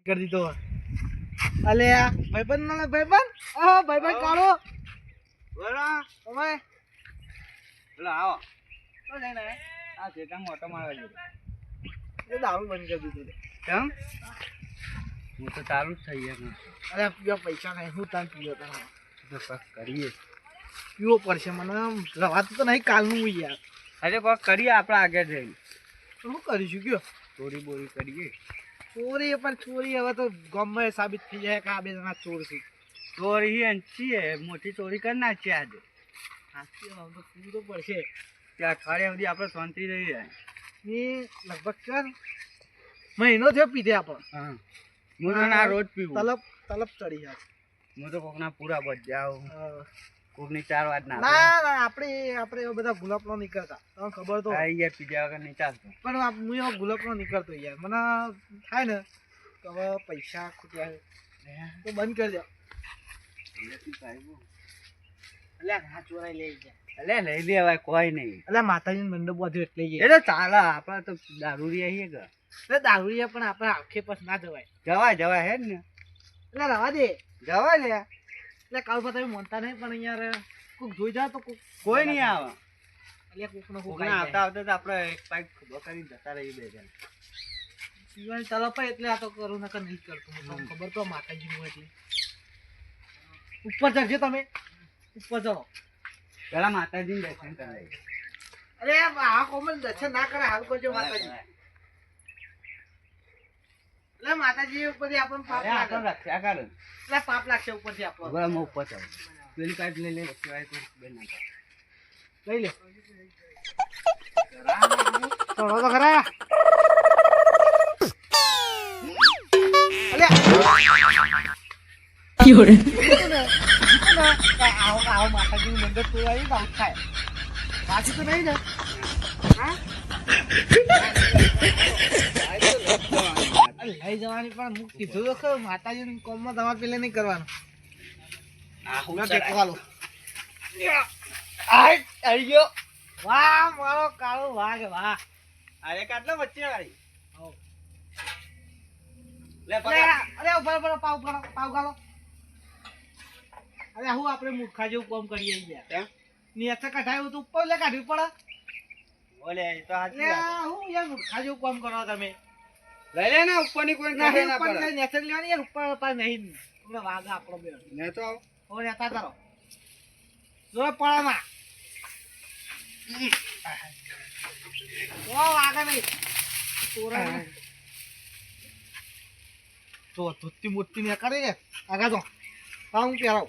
કરી દીધો અલે ભાઈબંધ ના ભાઈબંધ ભાઈબંધ કાળો બોલા તમે બોલો આવો તો જઈને આ જેટા મોટો મારવા જેવો એ દારૂ બંધ કરી દીધું કેમ હું તો ચાલુ જ થઈ ગયા અરે પીવા પૈસા નહીં હું તાન પીવો તો કરીએ પીવો પડશે મને રવાતું તો નહીં કાલનું યાર અરે કોક કરીએ આપણે આગળ જઈને શું કરીશું કયો ચોરી બોરી કરીએ ચોરી પણ ચોરી હવે તો ગમે સાબિત થઈ જાય કે આ બે જણા ચોર છે ચોરી છીએ મોટી ચોરી કરી નાખીએ આજે સાચી તો પીવું તો પડશે ત્યાં અઠવાડિયા સુધી આપણે શાંતિ રહી જાય એ લગભગ ચાર મહિનો થયો પીધે આપણે હા હું તો ના રોજ પીવું તલબ ચડી જાય હું તો કોકના પૂરા બચ જાઉં કોકની 4 વાત ના ના આપણે એવા બધા ગુલાબનો નીકળતા તમને ખબર તો યાર પીધા વગર નહીં ચાલતો પણ હું એવો ગુલાબનો નીકળતો યાર મને થાય ને તો હવે પૈસા ખૂટ્યા તો બંધ કરી દો અલ્યા હા ચોરાઈ લઈ જાય અલ્યા લઈ લે હવે કોઈ નહીં અલ્યા માતાજી મંડપ બધું એટલે એટલે ચાલે આપણે તો દારૂરિયા છીએ કે એટલે દારૂરિયા પણ આપણે આંખે પાસ ના જવાય હે ને એટલે રવા દે જવાય લે એટલે કાલ તમે માનતા નહીં પણ યાર કોક જોઈ જાવ તો કોઈ નહીં આવે એટલે કોકના આવતા આવતા તો આપણે એક પાઇપ ખબર કરીને જતા રહી બે જણ પીવાની તલપ એટલે આ તો કરું નકર નહીં કરતો તમને ખબર તો માતાજી નું એટલે ઉપર ચડજો તમે ઉપર ચડો પેલા માતાજી ને દર્શન કરાય અરે આ કોમલ દર્શન ના કરે હાલ કરજો માતાજી એટલે માતાજી ઉપરથી આપણને પાપ લાગે રક્ષા કરે એટલે પાપ લાગશે ઉપરથી આપણને હવે હું ઉપર ચાલ પેલી કાટ લઈ લે કેવાય તો બેન ના લઈ લે થોડો તો ખરા અલે ક્યોરે આવો માતાજી મંદિર તો આવી બાઉ થાય બાકી તો નહીં ને હા લઈ જવાની પણ હું કીધું તો ખરું માતાજીની કોમમાં તમારે પેલે નહીં કરવાનું વાહ મારો કાળો વાઘ વાહ અરે કાટલો વચ્ચે વાળી અરે ઉપર પાવ ગાલો અરે હું આપણે મૂર્ખા જેવું કામ કરીએ યાર નીચે કઢાયું તો ઉપર લે કાઢવી પડે ઓલે તો હું યાર મૂર્ખા જેવું કામ કરો તમે લઈ લે ને ઉપરની કોઈ ના પડે નેચર લેવાની યાર ઉપર નહીં તમને વાઘ આપણો બે ને તો ઓ નેતા કરો જો પડામાં ઓ વાઘ નહીં તોરા તો ધોતી મોટી ને કરે છે આગા તો હું પહેરાવ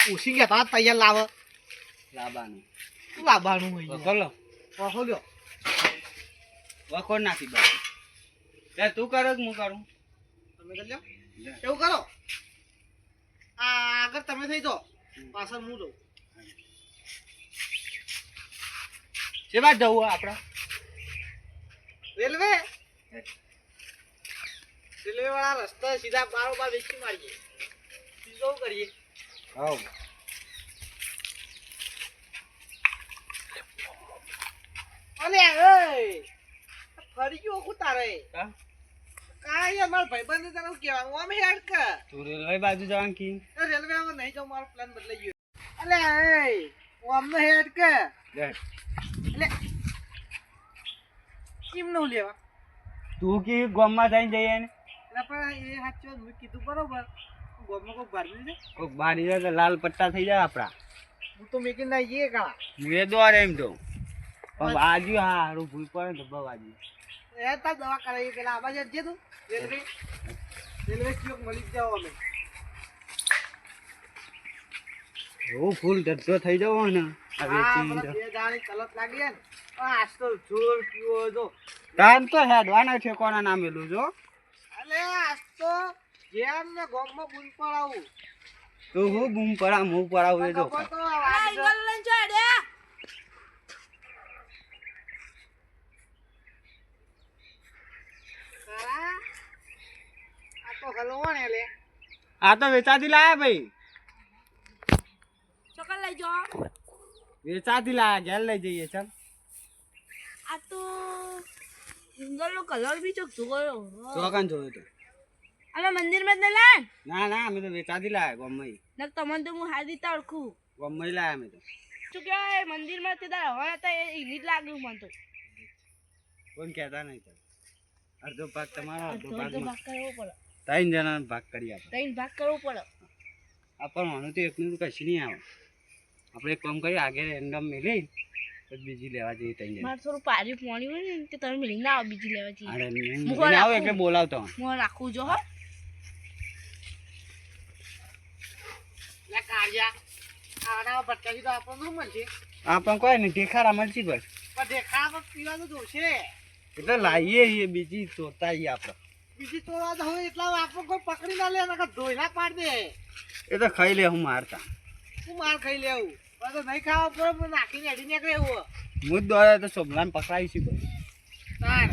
ઓછી ગયા તા તૈયાર લાવવાનું હોય ચલો પહોંચો લ્યો વખો નાખી દો તું કરો હું કરું તમે કરી લો એવું કરો આગળ તમે થઈ જાઓ પાછળ હું જઉં છે બાદ જવું આપણે રેલવે વાળા રસ્તા સીધા બારોબાર વેચી મારીએ સીધો કરીએ હા અલે ફરી ગયો હું તારે કાય માર ભાઈબંધ તને કેવાનું અમે હેડ કે તું રેલવે બાજુ જવાનું કી રેલવે માં નહીં જાવ મારો પ્લાન બદલાઈ ગયો અલે ઓમને હેડ કે એટલે કેમ નો લેવા તું કે ગામમાં જઈને જઈએ ને એટલે પણ એ સાચો મેં કીધું બરોબર ગામમાં કોઈક બારી જાય તો લાલ પટ્ટા થઈ જાય આપણા હું તો મેકીને ના જઈએ કાળા હું એ દોર એમ તો પણ બાજુ હારું ભૂલ પડે તો બાજુ એ તાર દવા કરાવી પેલા આબાજ જે તું રેલવે ક્યોક મળી જાવ અમે હું ફૂલ ડટ્ટો થઈ જાવ ને હવે બે દાણી તલત લાગી ને આજ તો જોર પીવો જો તાન તો હેડવાના ઠેકોના નામેલું જો અલે આજ તો જેમ ને ગામમાં બૂમ પડાવું તો હું બૂમ પડાવ હું પડાવું એ જો આ તો વેચાતી લાયા ભાઈ ચોકલ લઈ જો વેચાતી લાયા ઘેર લઈ જઈએ ચાલ આ તો જંગલનો કલર બી ચોખ્ખો ગયો ચોકાન જોયો તો અને મંદિરમાં જ લાય ના ના અમે તો વેચાતી લાયા ગોમઈ નક તમને તો હું હારી રીતે ઓળખું ગોમઈ લાયા અમે તો શું કહેવાય મંદિરમાં તે દાડા હવે હતા એ ઈની જ લાગ્યું મને તો કોઈ કહેતા નહીં તો અડધો ભાગ તમારો અડધો અડધો ભાગ ભાગ કરવો પડે 3 જણાનો ભાગ કરી આપણે 3 ભાગ કરવો પડે આપણને તો એકનું તો કશું નહીં આવે આપણે એક કામ કરીએ આગળ રેન્ડમ મેલી પછી બીજી લેવા જઈએ 3 જણા મારે થોડું પારી પોણી હોય ને કે તમે મિલી ના આવો બીજી લેવા જઈએ અરે હું આવો એટલે બોલાવતો હું રાખું જો હો લે કાળિયા આના ભટકાવી તો આપણને શું મળશે આપણ કોઈ નહીં ટેખારા મળશે બસ પણ દેખાવા પીવાનું જોશે એટલે લાવીએ એ બીજી ચોતાઈએ આપણે બીજી તોડવા તો હોય એટલા આપણને કોઈ પકડી ના લે નકર ધોઈલા પાડ દે એ તો ખાઈ લે હું મારતા હું માર ખાઈ લેવું પણ તો નહીં ખાવા પડે પણ નાખીને હેડી નીકળે એવું હું જ દોડે તો સોમલાને પકડાવીશું બસ તાર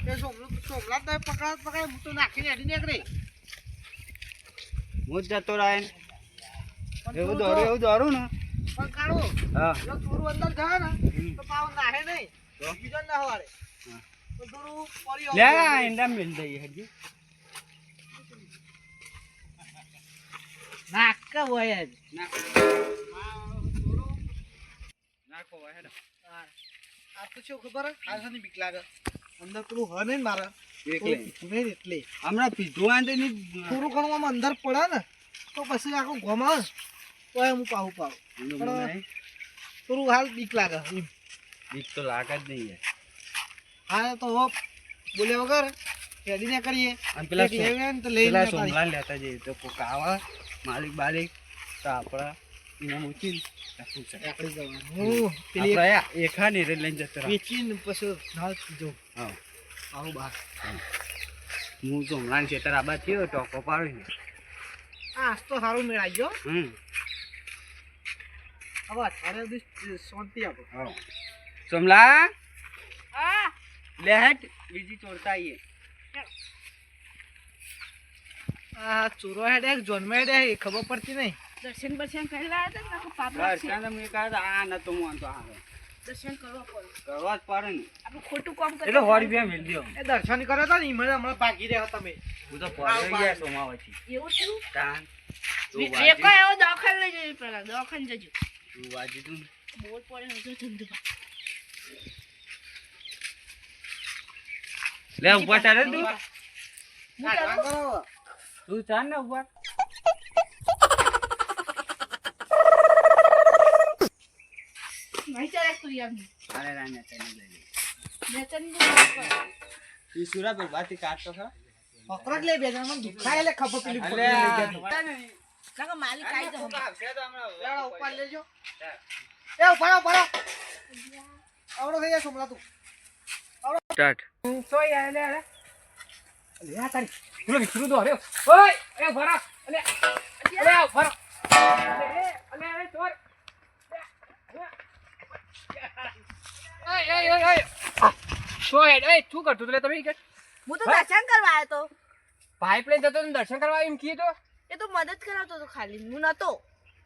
તે સોમલા તો પકડાય હું તો નાખીને હેડી નીકળે હું જ જતો રહે એવું દોરું ને પણ કાઢો હા જો થોડું અંદર જાય ને તો પાવ નાહે નહીં તો? બીજો ના હવારે તો થોડું પરી લે એંડા મિલ જઈએ હજી નાક હોય જ નાખો હેડો આ તો શું ખબર આ સાની બીક લાગે અંદર પેલું હ નહીં મારે એકલે નહીં એટલે હમણાં પીધું આ નહીં થોડું ઘણું આમ અંદર પડે ને તો પછી આખું ગમે તો હું પાવું થોડું હાલ બીક લાગે એમ બીક તો લાગે જ નહીં યાર હા તો હો બોલ્યા વગર રેડી ને કરીએ અને પેલા એક લેવે ને તો લઈ પેલા સોમલા લેતા જઈએ તો કોક આવા માલિક બાલિક તો આપણા એને મૂકીને રાખવું છે આકડી જવાનું હું પેલી આપણે એખા ને લઈને જતો રહો વેચીને પછી ના જો હા આવું બહાર હું સોમલાને ખેતર આબા થયો ટોકો પાડ્યો ને આ તો સારું મેળાઈ ગયો હવે અઠવાડિયા દિવસ શાંતિ આપો હા સોમલા હા લે હેટ બીજી ચોરતા આવીએ આ ચોરો હેડે જોન્મ હેડે એ ખબર પડતી નહીં દર્શન બર્શન કરી લાયા હતા ને પાપ આ નતો માનતો આ દર્શન કરવા પડે કરવા જ પડે ને આપણે ખોટું કામ એટલે 100 રૂપિયા મેળ દો એ દર્શન કરે તો ને મને હમણાં ભાગી રહ્યા તમે હું તો પડ્યો ગયા સોમાવાથી એવું થયું તાન રેકો એવો દવાખાને લઈ જજો પેલા દવાખાને જજો તું વાજી તું બોલ પડે હજુ ધંધો લે ઉપર ચાલે તું હું કરું? તું ચાલ ને ઉપર નહીં ચાલે તું યાર અરે રાને ચાલે લઈ વેચન ઈ સુરા પર બાતી કાટતો ખરા પકડ લે બે જણા મને દુખાય એટલે ખબર પેલી પકડી લઈ ગયા નાકા માલિક આવી જાવ લેવા ઉપર લેજો એ ઉપર આવડો થઈ જાય સોમલા તું સ્ટાર્ટ સો યાર લે લે આ તારી Suruh disuruh tuh, ayo. Woi, ayo Farah. Ale. Ale, Farah. Ale, tur. Ay. Soed, શું કરતું તું તમે કે? હું તો દર્શન કરવા આવ્યો તો પાઇપલાઇન જતો તો દર્શન કરવા એમ કીધું તો એ તો મદદ કરાવતો તો ખાલી હું નતો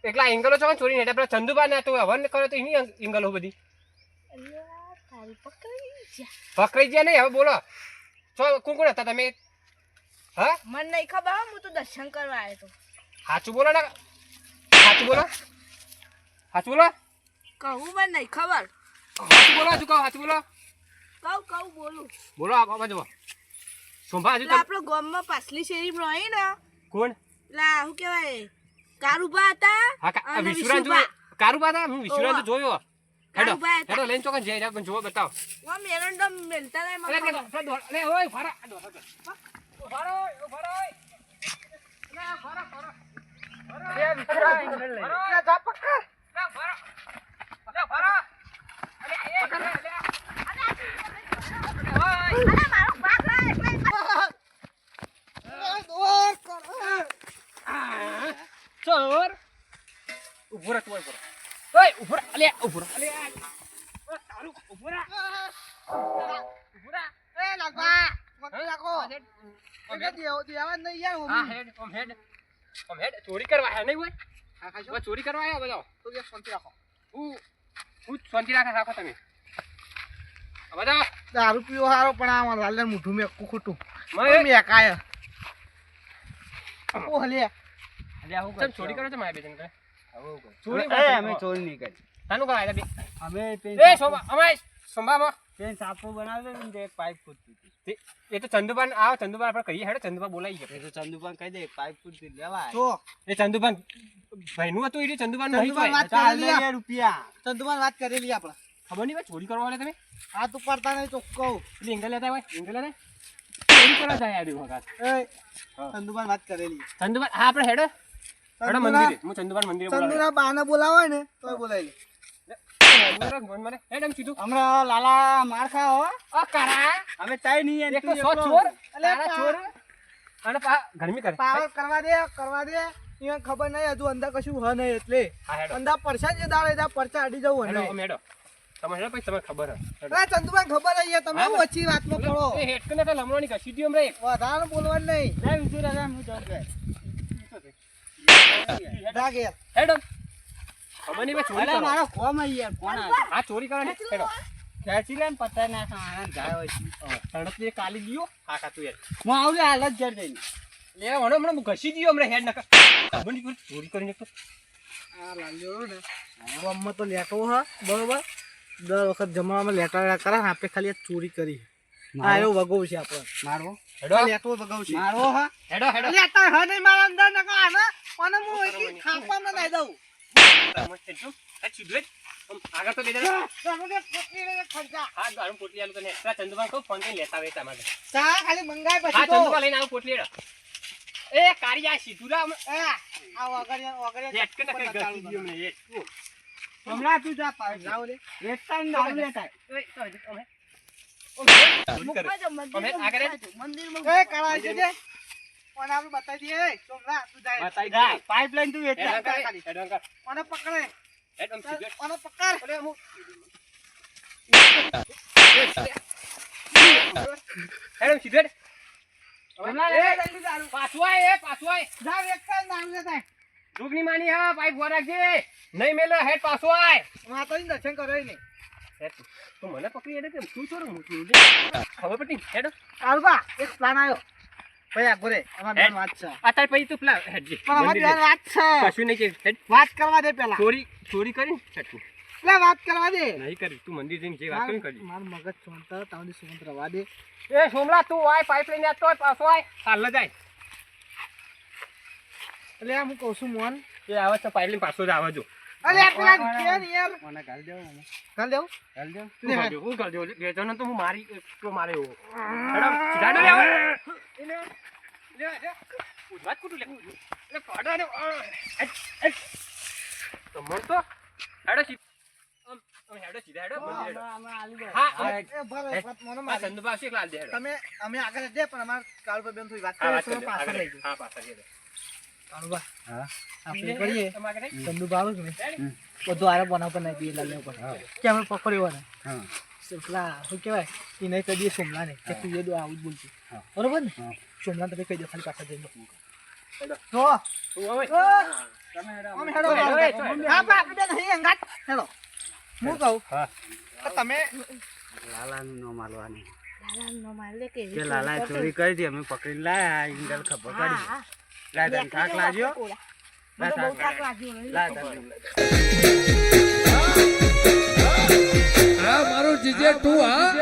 એકલા એંગલો છો ચોરી નેટા પેલા ચંદુબા ના તો હવન કરે તો એની એંગલો બધી અલ્યા તારી પકડી જા પકડી ગયા નહીં હવે બોલો છો કોણ હતા તમે હા મને નહીં ખબર હું તો દર્શન કરવા આવ્યો તો સાચું બોલો ને સાચું બોલો કહું મને નહીં ખબર સાચું બોલો હજુ કહો સાચું બોલો કહું બોલું બોલો આ બાજુ સોંભા હજુ એટલે આપણો ગામમાં પાછલી શેરીમાં રહી ને કોણ લા શું કહેવાય કારુબા હતા હા અને વિશુરાન વિશુભા. કારુબા હતા હું વિશુરાન તો જોયો હેડો કારુબા હતા. હેડો લઈને ચોકન જઈ પણ જોવો બતાવો વા મેરંડો મેલતા નહીં મને ખબર. અરે ઓય ફરા અરે મારો બાપ ચોર ઉભો રહે તું ઓય ઉભો રહે અલે ઉભો રહે અલે તારું ઉભો રહે એ લાગવા પકડી રાખો દેવા નહીં યાર હા હેડ ચોરી કરવા હે નહીં હોય હા ખાજો હવે ચોરી કરવા આવ્યા બધા તો કે શાંતિ રાખો હું શાંતિ રાખો તમે બધા દારૂ પીવો હારો પણ આ મારા લાલને મોઢું મેં ખોટું મેં મેં કાય ઓ હલે અલ્યા હું ચમ ચોરી કરો છો માય બેજન કરે ચોરી અમે ચોરી નહીં કરી તાનું કરાય બે અમે એ સોમા અમાય સોમામાં પેન સાપો બનાવ્યો ને તે પાઇપ ફૂટતી હતી એ તો ચંદુબાન આવ ચંદુબાન આપણે કહીએ હેડો ચંદુબાન બોલાવી એ તો ચંદુભાઈ કહી દે પાઇપ ફૂટતી લેવાય જો એ ચંદુબાન ભાઈનું હતું એ ચંદુબાન નહીં ચંદુબાન વાત ચાલ કરેલી દે રૂપિયા ચંદુમાન વાત કરેલી આપણે ખબર નહીં ભાઈ ચોરી કરવા વાળા તમે હાથ ઉપાડતા નહીં ચોખ્ખો પેલી એંગલ લેતા હોય એંગલ લેતા ચોરી કરવા જાય આડી વખત એ ચંદુમાન વાત કરેલી ચંદુબાન હા આપણે હેડો હેડો મંદિરે હું ચંદુબાન મંદિરે બોલાવું ચંદુના બાને બોલાવે ને તોય બોલાવી મને હેડ એમ સીધું હમણાં લાલા માર ખાઓ હો. ઓ કરા અમે ચાઈ નહીં એક તો સો ચોર તારા ચોર અને પા ગરમી કરે પાવર કરવા દે એને ખબર નહીં હજુ અંદર કશું હ નહીં એટલે હા હેડો અંદર પરસા જે દાડે જા પરચા અડી જવું હેડો હને અમે હેડો તમે હેડો પછી તમને ખબર હે અરે ચંદુભાઈ ખબર હે તમે હું ઓછી વાતમાં પડો એ હેડ કને તો લમણોની કશી દી હમરે વધારે બોલવાનું નહીં લે વિજુ રાજા હું જાઉં કે જાગે હેડો ખબર નહીં ભાઈ ચોરી અરે કરો મારો કોમ હે યાર કોણ આ આ ચોરી કરવાની હેડો ખેંચી લે ને પતા ના આનંદ જાય હોય તડપ એ કાલી દીયો હા ખાતું યાર હું આવલે હાલ જ ઘર જઈને લે હમણાં હું ઘસી દીયો હમરે હેડ નકા ખબર નહીં ચોરી કરીને તો આ લાલ્યો ને ગામમાં તો લેટો હ બરોબર દર વખત જમવામાં લેટા કરે ને આપણે ખાલી આ ચોરી કરી આ એવો વગો છે આપણો મારો હેડો લેટો વગો છે મારો હા હેડો હેડો લેટા હ નહીં મારા અંદર નકા આને અને હું એકી ખાપામાં નાઈ દઉં આગળ તો લઈ જાય તમને કોટલી લઈને ખર્ચા હા ગાડું પોટલી આલું તને ચંદુભાઈ કહું ફોન કરીને લેતા આવે તમારે ચા ખાલી મંગાય હા પછી તો ચંદુભાઈ લઈને આવું પોટલી હેડો એ કારિયા સીધું રા આ વગર હેડ કે નકે ઘસી દીયો મને એ હમણાં તું જા પાડ લાવ લે એકતા ને નામ લેતા એ કળા છે જે કોણ આપણે બતાવી દે સોમલા તું જાય બતાઈ જા પાઇપલાઈન તું એકતા કોને પકડે હેડ આમ સીધું કોને પકડ ઓલે હું હેડ આમ સીધું પાછું આય જાવ એક કાલ નામ લેતા રૂગની માની હા પાઇપ ભર રાખજે નહીં મેલે હેડ પાછું આય માતાજી દર્શન કરે ને હેડ તું મને પકડી હેડ કે તું ચોર હું તું ખબર પડી હેડ આલબા એક પ્લાન આવ્યો ભાઈ આ ગોરે અમાર બેન વાત છે અત્યારે પછી તું પેલા હેડ પણ અમાર બેન વાત છે કશું નહીં કે હેડ વાત કરવા દે પેલા ચોરી કરીને હેડ લે વાત કરવા દે નહીં કરી તું મંદિર જઈને જે વાત કરી કરી માર મગજ સોંતા તાવની સોંત રવા દે એ સોમલા તું આય પાઇપ લઈને આવતો હોય પાછો આય હાલ જાય એટલે હું કહું છું મોહન એ આવે છે પાઇપ લઈને પાછો જ આવે જો અરે પેલા કે ને યાર મને ગાલ દેવો મને કાલ દેવ ગાલ દેવો હું કરી દઉં વેચવાનો તો હું મારી તો મારે એવો હેડો સીધા લે આવે લે ઉધવાત કુટું લે એટલે પાડો ને તો મન તો હેડો હેડો સીધા હેડો મંદિર હેડો હા એ ભલે વાત મોનો આ મારી ચંદુબા છે લાલ દે હેડો તમે અમે આગળ દે પણ અમાર કાલ પર બેન થોડી વાત હા કરી તો પાછળ લઈ ગયો હા પાછળ લઈ કાળુબા હા આપણે કરીએ તમારે ચંદુ બાળો કે નહીં બધું આરે બનાવ પર નાખી લાલ ઉપર કે અમે પકડ્યો ને હા પેલા શું કહેવાય એ નહીં કહી દઈએ સોમલા ને કે તું એ દો આવું જ બોલતું બરોબર ને સોમલા તમે કહી દો ખાલી પાછળ જઈને જો તું હવે તમે હેડો અમે હેડો હેડો, હા હેડો. આપણે બેન અહીં અંગાત હેડો હું કહું હા કે તમે લાલાનું નામ આલવાનું લાલાનો માલ લે કે કે લાલા ચોરી કરી હતી અમે પકડીને લાયા ઇંગલ ખબર પડી લાય તને થાક લાગ્યો મને બહુ થાક લાગ્યો લાય તને આ મારું જીજે તું હા